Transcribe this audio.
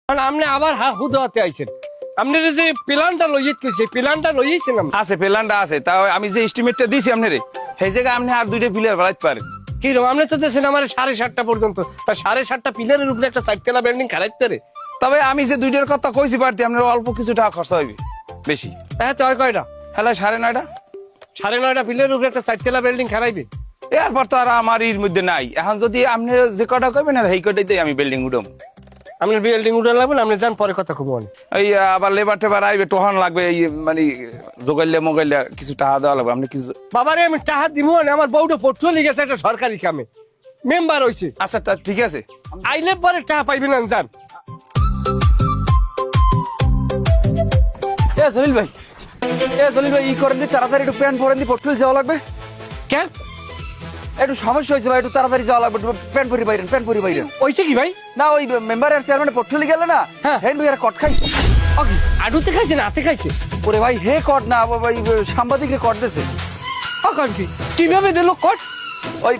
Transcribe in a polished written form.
কারণ আপনি আবার হুদাতে আইছেন। আপনার যে প্ল্যানটা লইয়েছে সেই প্ল্যানটা লইয়েছেন আপনি? আছে প্ল্যানটা আছে, তাও আমি যে এস্টিমেটটা দিছি আপনারে সেই জায়গায় আপনি আর 2টা পিলার বাড়াইতে পারেন। কি রকম আপনি তো দিয়েছেন আমার 7:30 পর্যন্ত, তা 7:30 পিলারের উপরে একটা 4 তলা বিল্ডিং খারাইতে পারে? তবে আমি যে 2টার কথা কইছি পারতি আপনার অল্প কিছু টাকা খরচা হইবে, বেশি। হ্যাঁ তো হয় কয়টা? হ্যালো 9:30। 9:30 পিলারের উপরে একটা 4 তলা বিল্ডিং খারাইবে? এরপর তো আর আমার এর মধ্যে নাই। এখন যদি আপনি যে কটা কইবেন না সেই কটাইতে আমি বিল্ডিং উঠাম। আপনার বিল্ডিং উঠে লাগবেন, আপনি যান, পরে কথা খুব মনে। এই আবার লেবার টেবার আইবে, টোহান লাগবে, এই মানে জোগাইলে মোগাইলে কিছু টাকা দেওয়া লাগবে। আপনি কিছু বাবারে আমি টাকা দিব না, আমার বউটা পড়তে গেছে একটা সরকারি কামে, মেম্বার হয়েছে। আচ্ছা তা ঠিক আছে। আইলে পরে টাকা পাইবেন না, যান। জলিল ভাই, ই করেন দি, তাড়াতাড়ি একটু প্যান্ট পরেন দি, পটুল যাওয়া লাগবে। কেন? একটু সমস্যা হয়েছে ভাই, একটু তাড়াতাড়ি যাওয়া লাগবে। প্যান্ট পরি বাইরেন, প্যান্ট পরি বাইরেন। হয়েছে কি ভাই? না ওই মেম্বার আর চেয়ারম্যান পটুলি গেলে না, হ্যাঁ। হেন ভাই আর কট খাই। আডুতে খাইছে না হাতে খাইছে? ওরে ভাই হে কট না, ভাই সাংবাদিক কট দিছে। কিভাবে দিল কট? ওই